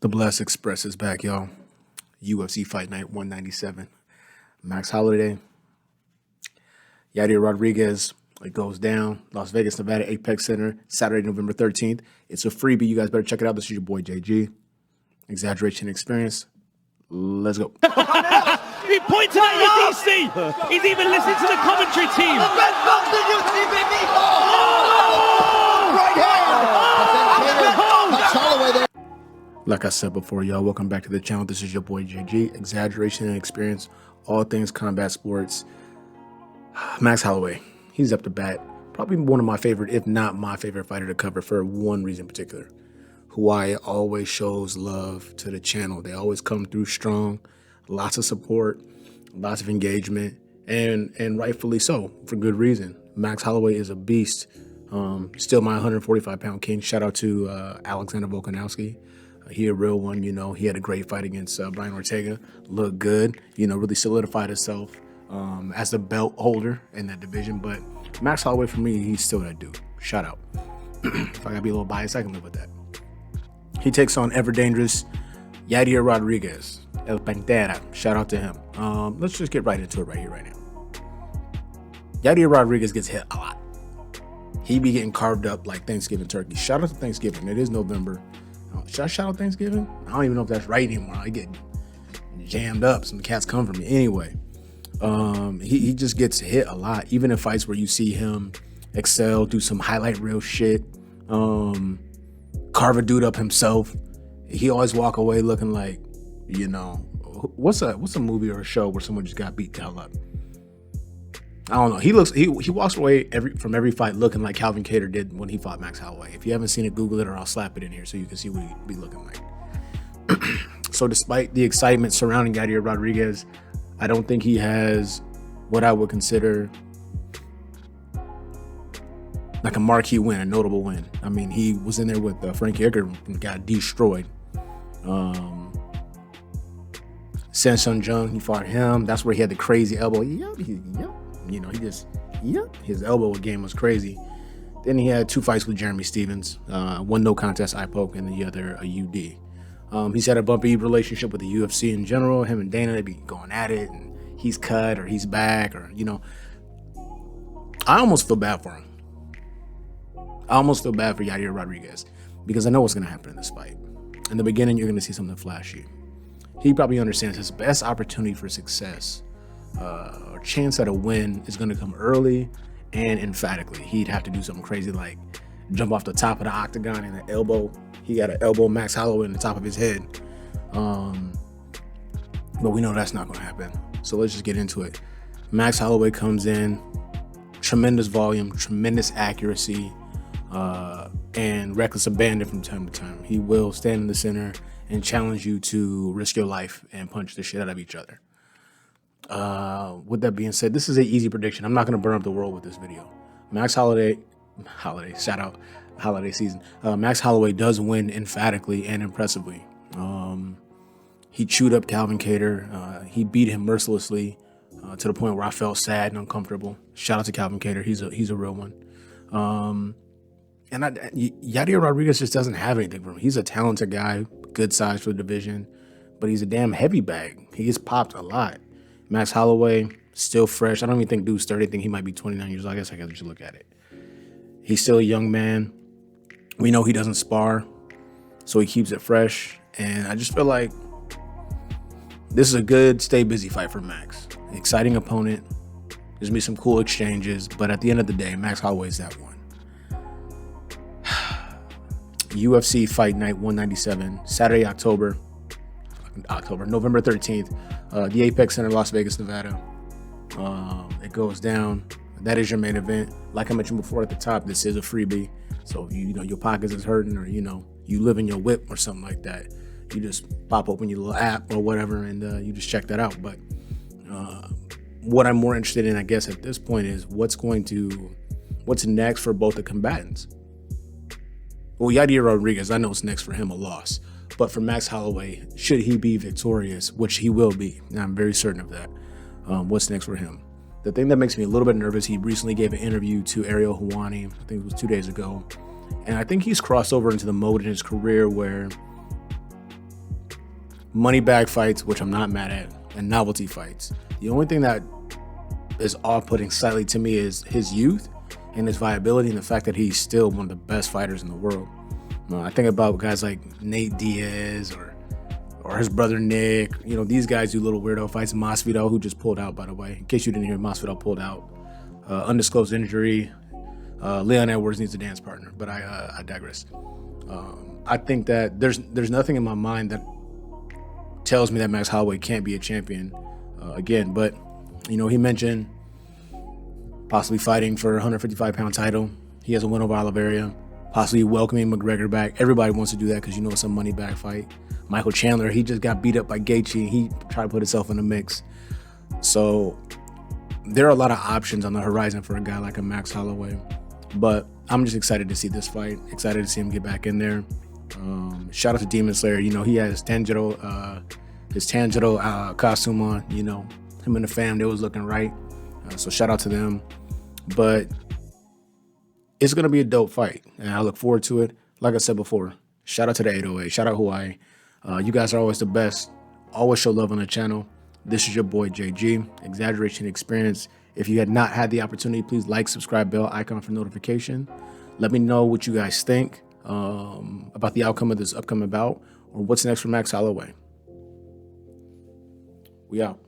The Blessed Express is back, y'all. UFC Fight Night 197. Max Holloway, Yair Rodriguez. It goes down. Las Vegas, Nevada, Apex Center, Saturday, November 13th. It's a freebie. You guys better check it out. This is your boy, JG. Exaggeration Experience. Let's go. He pointed at the DC. He's even listened to the commentary team. Like I said before, y'all, welcome back to the channel. This is your boy, JG. Exaggeration and Experience. All things combat sports. Max Holloway. He's up to bat. Probably one of my favorite, if not my favorite fighter to cover for one reason in particular. Hawaii always shows love to the channel. They always come through strong. Lots of support, lots of engagement, and rightfully so, for good reason. Max Holloway is a beast. Still my 145-pound king. Shout out to Alexander Volkanovski. He a real one, you know. He had a great fight against Brian Ortega. Looked good, you know, really solidified himself as the belt holder in that division. But Max Holloway, for me, he's still that dude. Shout out. If I gotta be a little biased, I can live with that. He takes on ever dangerous Yair Rodriguez. El Pantera. Shout out to him. Let's just get right into it right here, right now. Yair Rodriguez gets hit a lot. He be getting carved up like Thanksgiving turkey. Shout out to Thanksgiving. It is November. Should I shout out Thanksgiving? I don't even know if that's right anymore. I get jammed up. Some cats come for me. Anyway, he just gets hit a lot. Even in fights where you see him excel, do some highlight reel shit, carve a dude up himself. He always walk away looking like, you know, what's a movie or a show where someone just got beat the hell up? I don't know. He walks away from every fight looking like Calvin Kattar did when he fought Max Holloway. If you haven't seen it, Google it, or I'll slap it in here so you can see what he'd be looking like. So despite the excitement surrounding Yair Rodriguez, I don't think he has what I would consider like a marquee win, a notable win. I mean, he was in there with Frankie Edgar and got destroyed. Samson Jung, he fought him. That's where he had the crazy elbow. Yep. You know, his elbow game was crazy. Then he had two fights with Jeremy Stevens. One no contest eye poke and the other a UD. He's had a bumpy relationship with the UFC in general. Him and Dana, they be going at it, and he's cut or he's back, or, you know. I almost feel bad for him. I almost feel bad for Yair Rodriguez because I know what's going to happen in this fight. In the beginning, you're going to see something flashy. He probably understands his best opportunity for success or chance at a win is going to come early and emphatically. He'd have to do something crazy like jump off the top of the octagon and an elbow. He got an elbow Max Holloway in the top of his head. But we know that's not going to happen. So let's just get into it. Max Holloway comes in, tremendous volume, tremendous accuracy, and reckless abandon from time to time. He will stand in the center and challenge you to risk your life and punch the shit out of each other. With that being said, this is an easy prediction. I'm not going to burn up the world with this video. Max Holloway, shout out holiday season. Max Holloway does win emphatically and impressively. He chewed up Calvin Kattar. He beat him mercilessly to the point where I felt sad and uncomfortable. Shout out to Calvin Kattar. He's a real one. And Yair Rodriguez just doesn't have anything for him. He's a talented guy, good size for the division, but he's a damn heavy bag. He gets popped a lot. Max Holloway, still fresh. I don't even think dude's 30. I think he might be 29 years old. I guess we should look at it. He's still a young man. We know he doesn't spar, so he keeps it fresh. And I just feel like this is a good stay busy fight for Max. Exciting opponent. There's gonna be some cool exchanges, but at the end of the day, Max Holloway's that one. UFC Fight Night 197, Saturday, November 13th, the Apex Center, Las Vegas, Nevada. It goes down. That is your main event. Like I mentioned before at the top, this is a freebie. So if you know your pockets is hurting, or you know you live in your whip or something like that, you just pop open your little app or whatever, and you just check that out. But what I'm more interested in, I guess, at this point is what's next for both the combatants. Well, Yair Rodriguez, I know it's next for him, a loss. But for Max Holloway, should he be victorious, which he will be, and I'm very certain of that, what's next for him? The thing that makes me a little bit nervous, he recently gave an interview to Ariel Helwani, I think it was 2 days ago, and I think he's crossed over into the mode in his career where money bag fights, which I'm not mad at, and novelty fights. The only thing that is off-putting slightly to me is his youth and his viability and the fact that he's still one of the best fighters in the world. I think about guys like Nate Diaz or his brother Nick. You know, these guys do little weirdo fights. Masvidal, who just pulled out, by the way. In case you didn't hear, Masvidal pulled out. Undisclosed injury. Leon Edwards needs a dance partner, but I digress. I think that there's nothing in my mind that tells me that Max Holloway can't be a champion again. But, you know, he mentioned possibly fighting for a 155-pound title. He has a win over Oliveira. Possibly welcoming McGregor back. Everybody wants to do that because you know it's a money bag fight. Michael Chandler, he just got beat up by Gaethje. He tried to put himself in the mix. So there are a lot of options on the horizon for a guy like a Max Holloway. But I'm just excited to see this fight. Excited to see him get back in there. Shout out to Demon Slayer. You know, he had his Tanjiro costume on. You know, him and the fam, they was looking right. So shout out to them. But it's going to be a dope fight, and I look forward to it. Like I said before, shout out to the 808. Shout out Hawaii. You guys are always the best. Always show love on the channel. This is your boy, JG, Exaggeration Experience. If you had not had the opportunity, please like, subscribe, bell icon for notification. Let me know what you guys think about the outcome of this upcoming bout or what's next for Max Holloway. We out.